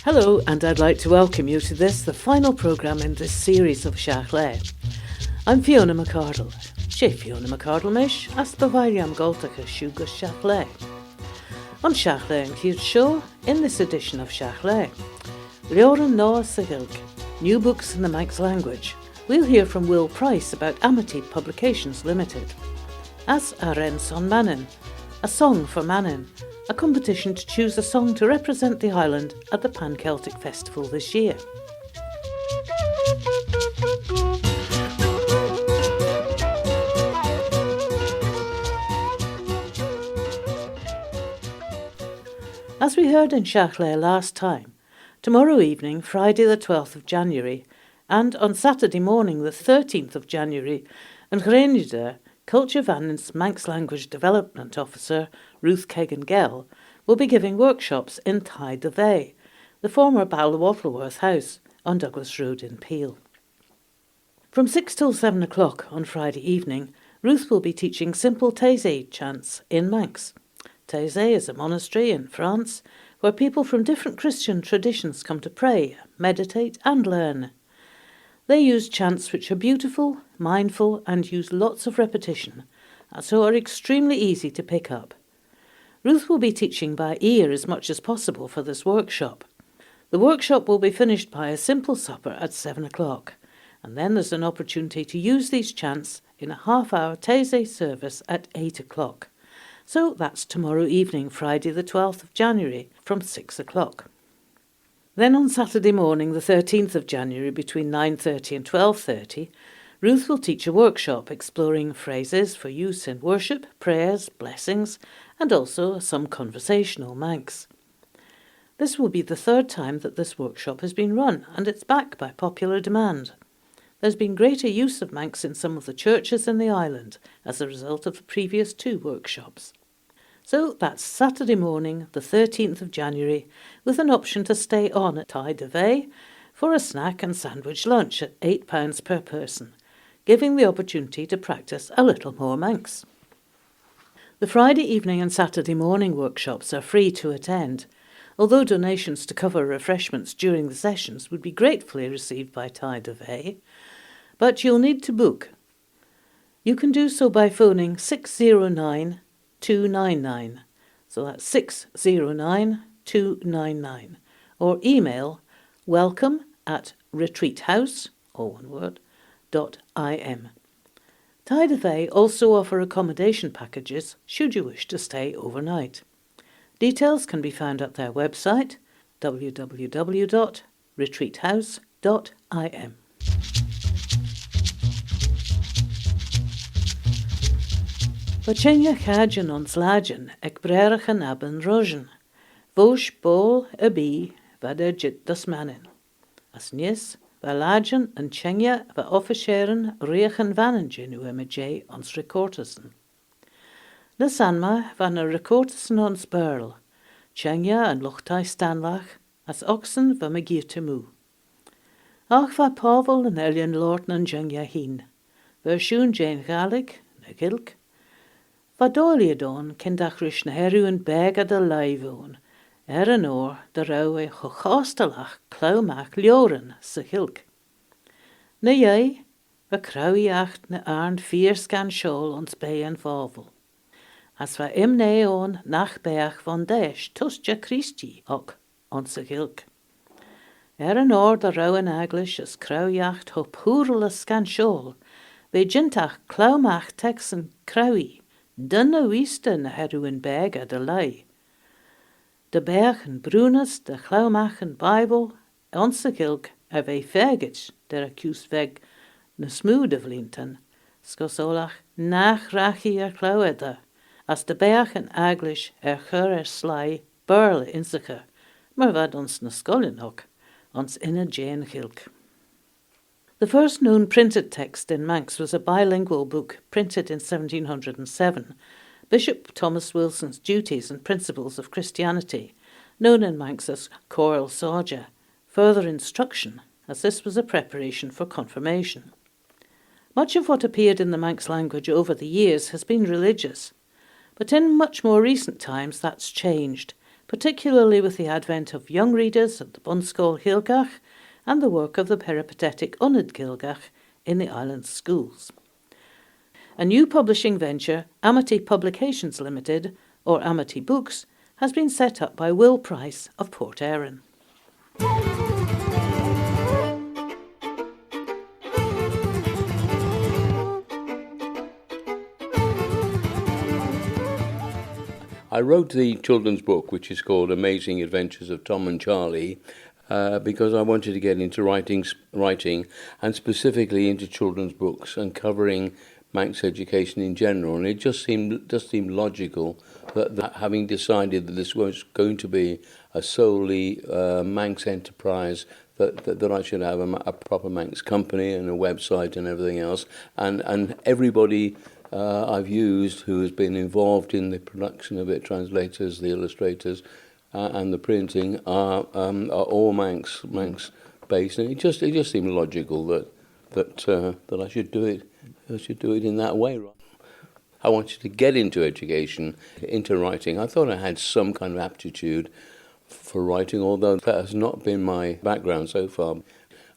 Hello, and I'd like to welcome you to this, the final programme in this series of Shiaght Laa. I'm Fiona McArdle. Sé Fiona McArdle mish, as bavariam goltacha shuga Shiaght Laa. On Shiaght Laa and Cute Show, in this edition of Shiaght Laa, Arrane Yindyssagh, new books in the Manx language. We'll hear from Will Price about Amity Publications Ltd. As Arrane son Mannin, a song for Mannin, a competition to choose a song to represent the island at the Pan Celtic Festival this year. As we heard in Shiaght Laa last time, tomorrow evening, Friday the 12th of January, and on Saturday morning the 13th of January, in Grainney Sheard, Culture Vannin's Manx Language Development Officer, Ruth Keggin Gell, will be giving workshops in Taizé, the former Ballywattleworth House on Douglas Road in Peel. From 6 till 7 o'clock on Friday evening, Ruth will be teaching simple Taizé chants in Manx. Taizé is a monastery in France where people from different Christian traditions come to pray, meditate and learn. They use chants which are beautiful, mindful and use lots of repetition, so are extremely easy to pick up. Ruth will be teaching by ear as much as possible for this workshop. The workshop will be finished by a simple supper at 7 o'clock, and then there's an opportunity to use these chants in a half-hour Taizé service at 8 o'clock. So that's tomorrow evening, Friday the 12th of January, from 6 o'clock. Then on Saturday morning, the 13th of January, between 9:30 and 12:30, Ruth will teach a workshop exploring phrases for use in worship, prayers, blessings, and also some conversational Manx. This will be the third time that this workshop has been run, and it's back by popular demand. There's been greater use of Manx in some of the churches in the island as a result of the previous two workshops. So that's Saturday morning, the 13th of January, with an option to stay on at Taizé for a snack and sandwich lunch at £8 per person, giving the opportunity to practice a little more Manx. The Friday evening and Saturday morning workshops are free to attend, although donations to cover refreshments during the sessions would be gratefully received by Taizé, but you'll need to book. You can do so by phoning 609 299, so that's 609 299, or email welcome@retreathouse, all one word, .im. Taizé also offer accommodation packages should you wish to stay overnight. Details can be found at their website www.retreathouse.im. Bachenya Chajan ons Lajan ek brerachan aben rojan, vosh bol a bee vada jit das Mannin. As nis, va Lajan en Chenya va officieren reachan Vannin genu emej ons Contoyrtyssyn. Na sanma van a Contoyrtyssyn ons Burl, Chenya en Lochtai Stanlach, as oxen va magir temu. Ach va Pavel en Elian Lorten en Chenya hin, versjoen Jane Gaelic, na Gilk, va Doliadon kendachrish na heru en beg ad a laivon, Arrane de rauw e chocastelach klauwmach ljoren se hilk. Na jij, va krauwiacht na arn vierskan school ons bij en vavel. As va neon nach beach van desh tusja Christi ook onze hilk. Arrane de rauw en aglish as krauwiacht hop hoerle skan school, ve gintach klauwmach texen krauwi. Dunne wieste na heru en beg ad a lai. De bergen brunes, de glauwmachen Bijbel, onze gilk, ve vergits, der accused weg, na smoede vlinten, skosolach nach rachi klauweda, as de bergen aglish chur slai, burle inziger, maar wat ons na skollen ook, ons inne Jane gilk. The first known printed text in Manx was a bilingual book printed in 1707, Bishop Thomas Wilson's Duties and Principles of Christianity, known in Manx as Choral Saja, further instruction, as this was a preparation for confirmation. Much of what appeared in the Manx language over the years has been religious, but in much more recent times that's changed, particularly with the advent of young readers at the Bunscoil Gilgach and the work of the peripatetic Unad Gilgach in the island's schools. A new publishing venture, Amity Publications Ltd, or Amity Books, has been set up by Will Price of Port Erin. I wrote the children's book, which is called Amazing Adventures of Tom and Charlie, because I wanted to get into writing and specifically into children's books and covering Manx education in general. And it just seemed logical that having decided that this was going to be a solely Manx enterprise, that I should have a proper Manx company and a website and everything else. And everybody I've used who has been involved in the production of it, translators, the illustrators, and the printing are all Manx based, and it just seemed logical that I should do it. I should do it in that way. I wanted to get into education, into writing. I thought I had some kind of aptitude for writing, although that has not been my background so far.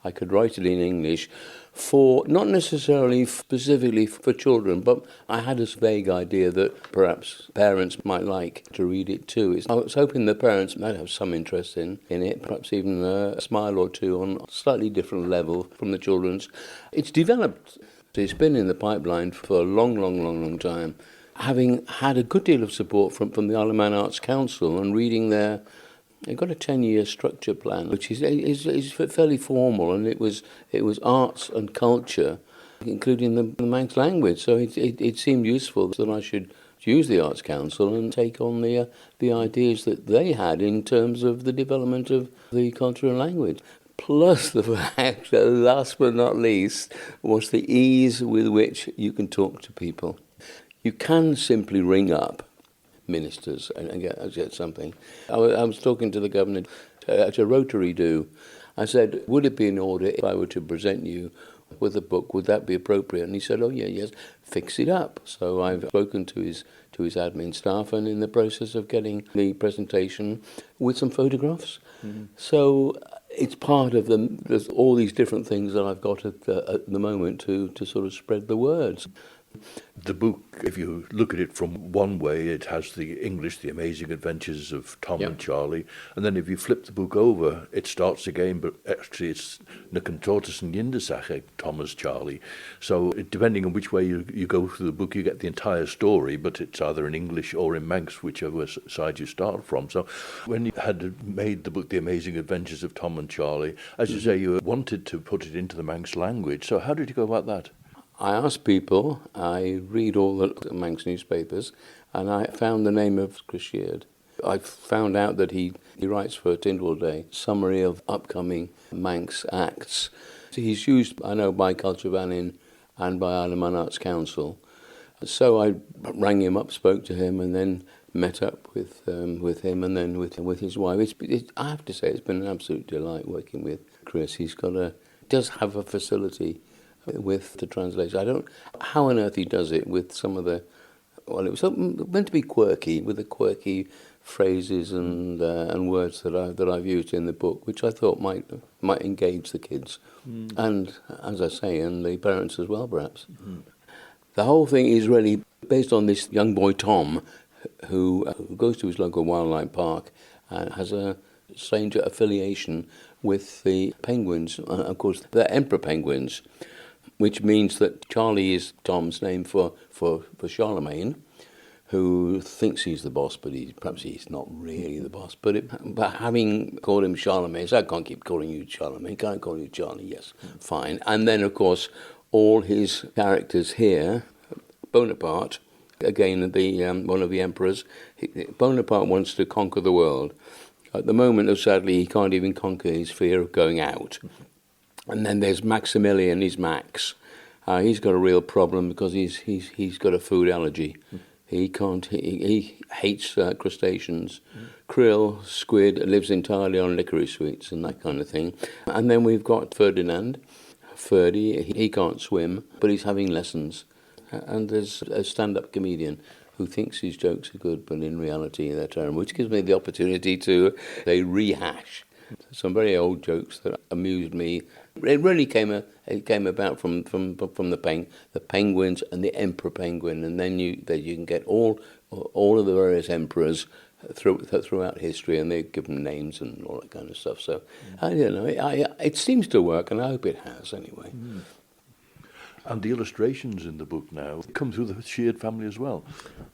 I could write it in English, for not necessarily specifically for children, but I had this vague idea that perhaps parents might like to read it too. I was hoping the parents might have some interest in it, perhaps even a smile or two on a slightly different level from the children's. It's developed. It's been in the pipeline for a long time. Having had a good deal of support from the Isle of Man Arts Council and reading they've got a 10-year structure plan, which is fairly formal, and it was arts and culture, including the Manx language. So it seemed useful that I should use the Arts Council and take on the ideas that they had in terms of the development of the culture and language. Plus the fact that, last but not least, was the ease with which you can talk to people. You can simply ring up ministers and get something. I was talking to the governor at a Rotary do. I said, would it be in order if I were to present you with a book, would that be appropriate? And he said, oh yeah, yes, fix it up. So I've spoken to his admin staff and in the process of getting the presentation with some photographs. Mm-hmm. So it's part of there's all these different things that I've got at the moment to sort of spread the words. The book, if you look at it from one way, it has the English, The Amazing Adventures of Tom and Charlie, and then if you flip the book over, it starts again, but actually it's Contoyrtyssyn Yindyssagh, Thomas Charlie. So depending on which way you go through the book, you get the entire story, but it's either in English or in Manx, whichever side you start from. So when you had made the book The Amazing Adventures of Tom and Charlie, as you say, you wanted to put it into the Manx language. So how did you go about that? I asked people, I read all the Manx newspapers, and I found the name of Chris Sheard. I found out that he writes for Tyndall Day, summary of upcoming Manx acts. He's used, I know, by Culture Vannin and by Isle of Man Arts Council. So I rang him up, spoke to him, and then met up with him and then with his wife. I have to say, it's been an absolute delight working with Chris. He does have a facility with the translation. I don't know how on earth he does it with some of the, well, it was meant to be quirky, with the quirky phrases and words that I've used in the book, which I thought might engage the kids, and as I say, and the parents as well, perhaps. The whole thing is really based on this young boy Tom, who goes to his local wildlife park and has a strange affiliation with the penguins. Of course, they're emperor penguins, which means that Charlie is Tom's name for Charlemagne, who thinks he's the boss, but perhaps he's not really the boss. But having called him Charlemagne, so I can't keep calling you Charlemagne. Can I call you Charlie? Yes, fine. And then, of course, all his characters here, Bonaparte, again, one of the emperors, Bonaparte wants to conquer the world. At the moment, though, sadly, he can't even conquer his fear of going out. And then there's Maximilian, he's Max. He's got a real problem because he's got a food allergy. He hates crustaceans. Krill, squid, lives entirely on licorice sweets and that kind of thing. And then we've got Ferdinand. Ferdy, he can't swim, but he's having lessons. And there's a stand-up comedian who thinks his jokes are good, but in reality they're terrible, which gives me the opportunity to rehash some very old jokes that amused me. It really came about from the penguins and the emperor penguin, and then you can get all of the various emperors throughout history, and they give them names and all that kind of stuff. So I don't know. It seems to work, and I hope it has anyway. And the illustrations in the book now come through the Sheard family as well.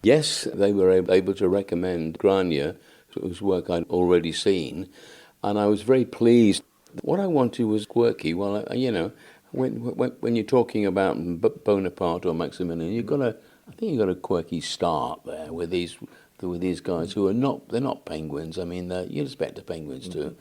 Yes, they were able to recommend Grainney, whose work I'd already seen, and I was very pleased. What I wanted was quirky. Well, when you're talking about Bonaparte or Maximilian, I think you've got a quirky start there with these guys who they're not penguins. I mean, you'd expect the penguins to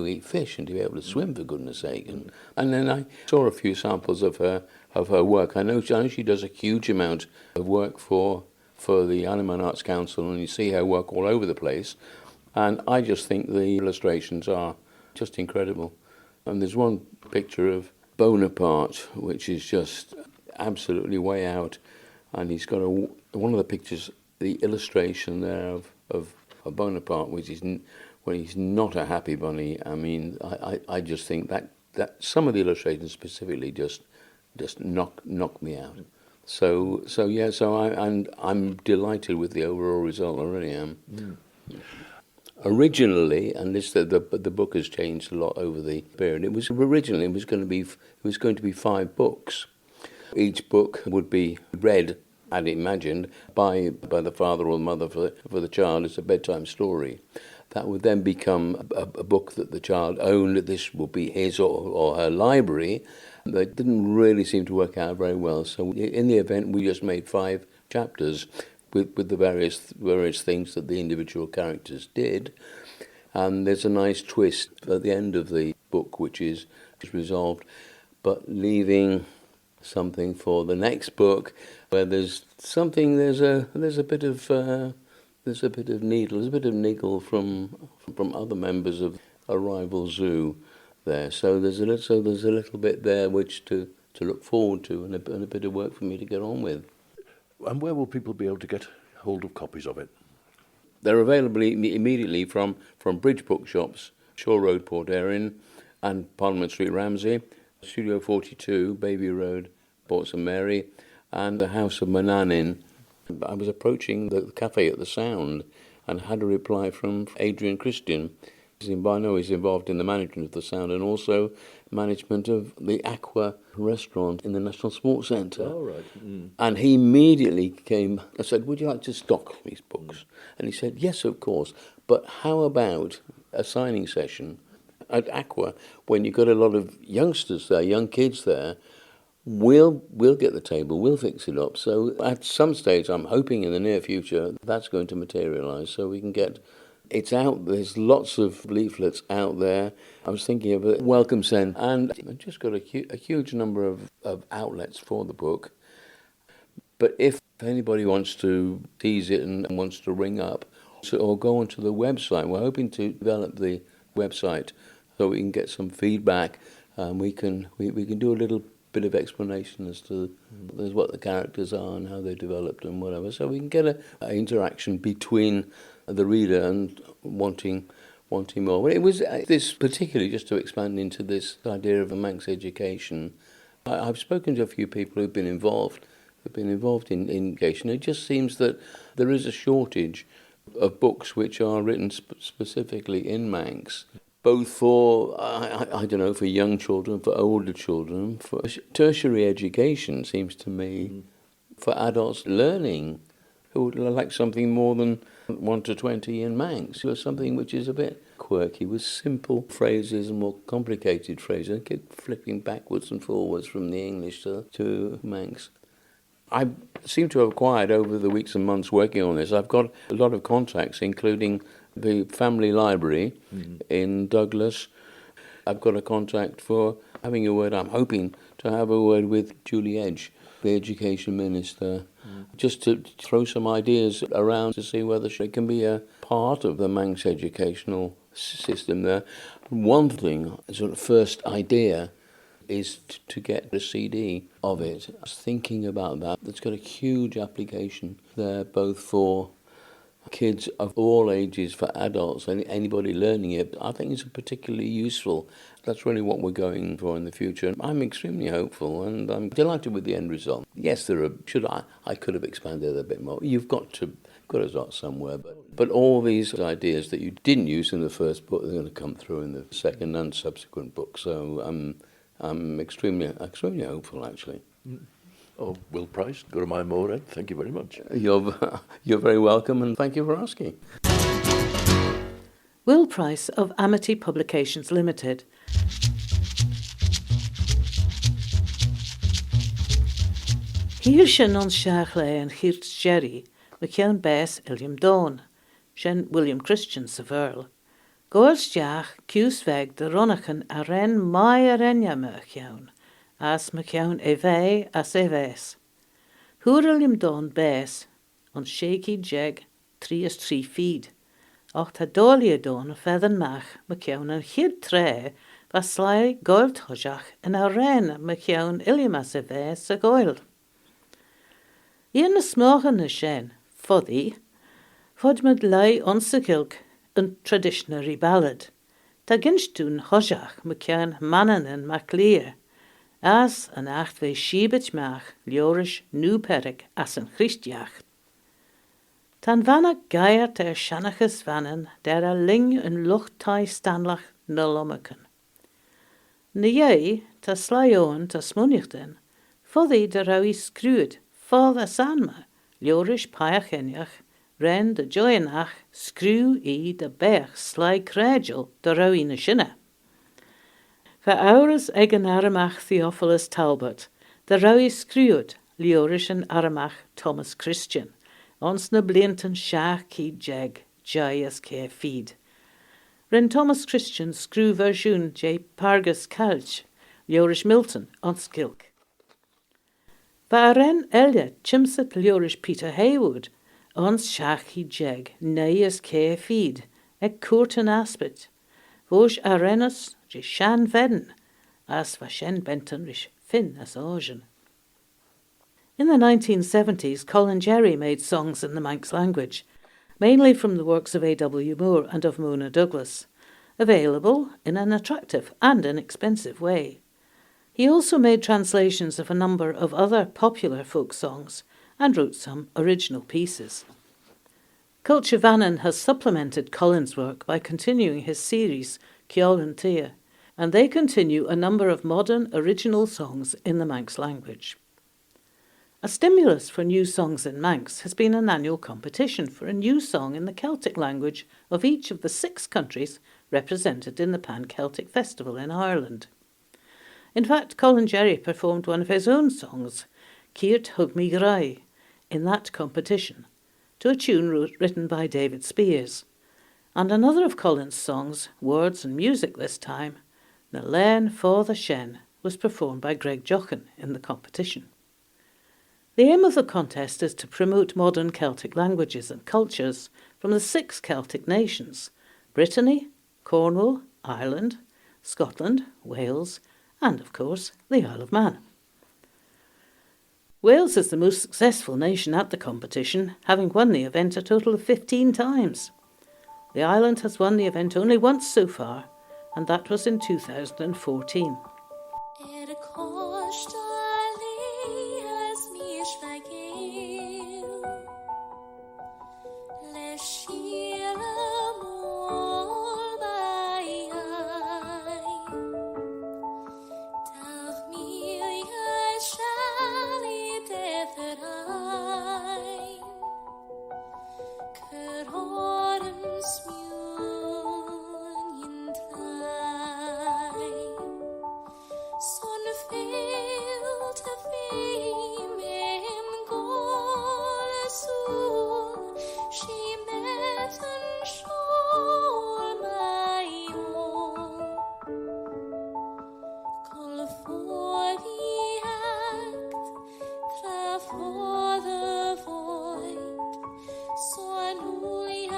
eat fish and to be able to swim, for goodness sake. And then I saw a few samples of her work. I know she does a huge amount of work for the Animal Arts Council, and you see her work all over the place. And I just think the illustrations are just incredible. And there's one picture of Bonaparte, which is just absolutely way out. And he's got one of the pictures, the illustration there of Bonaparte, which is when he's not a happy bunny. I mean, I just think that some of the illustrations specifically just knock me out. So I'm delighted with the overall result. I really am. Originally, and the book has changed a lot over the period. It was going to be 5 books. Each book would be read, I'd imagined, by the father or the mother for the child as a bedtime story. That would then become a book that the child owned. This would be his or her library. That didn't really seem to work out very well. So in the event, we just made 5 chapters with the various things that the individual characters did. And there's a nice twist at the end of the book, which is resolved, but leaving something for the next book, where there's a bit of niggle from other members of a rival zoo there. So there's a little bit there which to look forward to, and a bit of work for me to get on with. And where will people be able to get hold of copies of it? They're available immediately from Bridge Bookshops, Shaw Road, Port Erin, and Parliament Street, Ramsey, Studio 42, Baby Road, Port St Mary, and the House of Mannin. I was approaching the cafe at the Sound and had a reply from Adrian Christian. He's involved in the management of the Sound and also management of the Aqua restaurant in the National Sports Centre. Oh, right. And he immediately came. I said, would you like to stock these books? And he said, yes, of course. But how about a signing session at Aqua when you've got a lot of youngsters there, young kids there? We'll get the table, we'll fix it up. So at some stage, I'm hoping in the near future, that's going to materialise so we can get... It's out, there's lots of leaflets out there. I was thinking of a welcome send, and I've just got a huge number of outlets for the book. But if anybody wants to tease it and wants to ring up, or go onto the website, we're hoping to develop the website so we can get some feedback, and we can do a little bit of explanation as to what the characters are and how they developed and whatever, so we can get an interaction between the reader and wanting more. But it was this particularly, just to expand into this idea of a Manx education. I've spoken to a few people who've been involved in education. It just seems that there is a shortage of books which are written specifically in Manx, both for, I don't know, for young children, for older children, for tertiary education, seems to me, for adults learning, who would like something more than 1 to 20 in Manx, or something which is a bit quirky, with simple phrases and more complicated phrases. I keep flipping backwards and forwards from the English to Manx. I seem to have acquired, over the weeks and months working on this, I've got a lot of contacts, including the family library in Douglas. I've got a contact for having a word. I'm hoping to have a word with Julie Edge, the Education Minister, just to throw some ideas around to see whether she can be a part of the Manx educational system there. One thing, sort of first idea, is to get a CD of it. I was thinking about that. It's got a huge application there, both for kids of all ages, for adults, and anybody learning it. I think it's particularly useful. That's really what we're going for in the future. I'm extremely hopeful, and I'm delighted with the end result. Yes, I could have expanded a bit more. You've got to start somewhere, but all these ideas that you didn't use in the first book, they're going to come through in the second and subsequent book. So I'm extremely hopeful, actually. Oh, Will Price, go to my Morehead. Thank you very much. You're very welcome, and thank you for asking. Will Price of Amity Publications Ltd. Hier sin on Shiaght Laa and Shiaght Jerry, McKeown Bess Illiam Dawn, Shen William Christian Severl. Goelstiach Cusveg de Ronachan Arrane mai Arrenia McKeown, as McKeown Eve as Eves. Hur Illiam Dawn Bess, on shaky jeg, 3 feed. Och ta dolia Dawn feather mach McKeown and Shiaght tre, was sly gold hojach and Arrane McKeown Illiam as Eves a gold. Ian na smochen na shen, foddy, fod med lei onse kilk, een traditionary ballad. Ta ginstun hojach McKeown Mannin and Maclear, as an acht we shibet mach, liorish nu perik as een Christiach. Tan vanna geiert shanaches Vannin, der a ling en luchtai stanlach na lommeken. Na jei, ta slaioen ta smunichten, foddy de rawi screwed, for the sanma, liorish paiacheniach, ren de joyenach, screw de berg sly cradle de rowina shinna. For hours egen aramach Theophilus Talbot, de rowi screwed, liorish and aramach Thomas Christian, ons na blinten shach ki jeg, jayas ke feed. Ren Thomas Christian screw version J. Pargus Calch, liorish Milton, ons kilk. Arrane Elliot chimset liorish Peter Haywood, ons shachi jeg, neias ke feed, ek courten aspet, vosh Arrenus je shan Vannin, as vashen bentonrish fin as ocean. In the 1970s, Colin Jerry made songs in the Manx language, mainly from the works of A.W. Moore and of Mona Douglas, available in an attractive and inexpensive way. He also made translations of a number of other popular folk songs and wrote some original pieces. Culture Vannin has supplemented Colin's work by continuing his series Ceol an Tia, and they continue a number of modern original songs in the Manx language. A stimulus for new songs in Manx has been an annual competition for a new song in the Celtic language of each of the 6 countries represented in the Pan Celtic Festival in Ireland. In fact, Colin Jerry performed one of his own songs, Ciart Thug Me Grai, in that competition, to a tune written by David Spears. And another of Colin's songs, words and music this time, Na Len for the Shen, was performed by Greg Jochan in the competition. The aim of the contest is to promote modern Celtic languages and cultures from the 6 Celtic nations, Brittany, Cornwall, Ireland, Scotland, Wales, and, of course, the Isle of Man. Wales is the most successful nation at the competition, having won the event a total of 15 times. The island has won the event only once so far, and that was in 2014. For the void, so unruly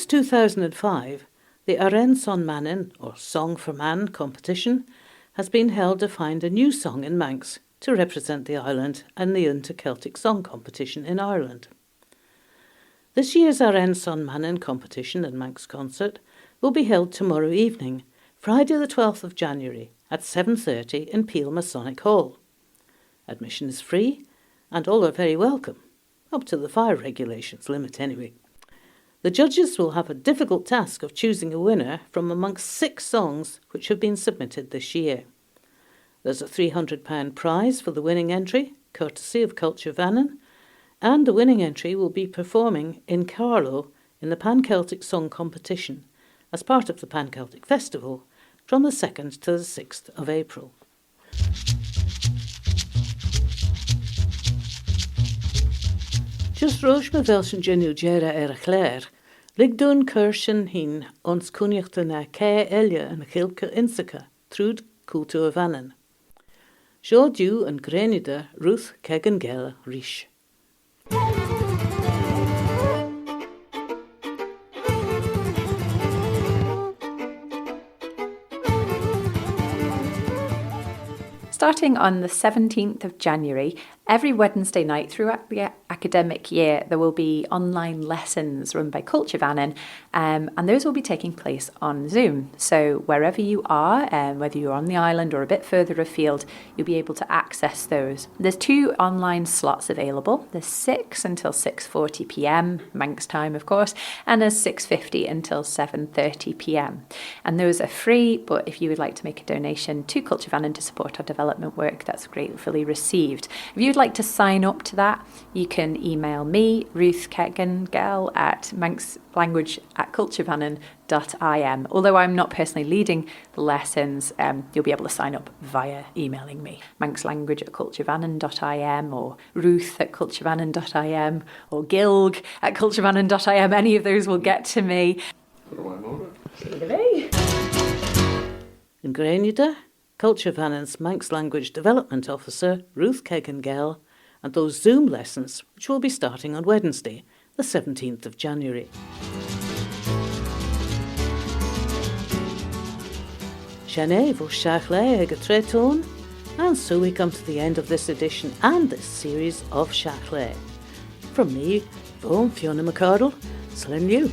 2005, the Arrane son Mannin, or Song for Man competition, has been held to find a new song in Manx to represent the island and the Inter-Celtic Song Competition in Ireland. This year's Arrane son Mannin competition and Manx concert will be held tomorrow evening, Friday the 12th of January at 7:30 in Peel Masonic Hall. Admission is free and all are very welcome, up to the fire regulations limit anyway. The judges will have a difficult task of choosing a winner from amongst 6 songs which have been submitted this year. There's a £300 prize for the winning entry, courtesy of Culture Vannin, and the winning entry will be performing in Carlow in the Pan Celtic Song Competition as part of the Pan Celtic Festival from the 2nd to the 6th of April. Just roos me fel sy'n genu gera y chler, lig dwn cyrsyn hyn ons cwniachta na cae elia yn chilca Yindyssagh trwyd cultúr Vannin. Sio diw yn Grainney Sheard, Ruth Keggin Gell rish. Starting on the 17th of January, every Wednesday night throughout the academic year, there will be online lessons run by Culture Vannin, and those will be taking place on Zoom. So wherever you are, whether you're on the island or a bit further afield, you'll be able to access those. There's 2 online slots available. There's 6 until 6:40 p.m, Manx time of course, and there's 6:50 until 7:30 p.m. And those are free, but if you would like to make a donation to Culture Vannin to support our development work, that's gratefully received. If you'd like to sign up to that, you can email me, Ruth Keggin Gell, at manxlanguage@culturevannin.im. Although I'm not personally leading the lessons, you'll be able to sign up via emailing me, manxlanguage@culturevannin.im or ruth@culturevannin.im or gilg@culturevannin.im. Any of those will get to me. In Grainney Sheard, Culture Vannin's Manx Language Development Officer, Ruth Keggin Gell, and those Zoom lessons, which will be starting on Wednesday, the 17th of January. Sianne vo Shiaght Laa ag tretón, and so we come to the end of this edition and this series of Shiaght Laa. From me, Fiona McArdle, Slin you.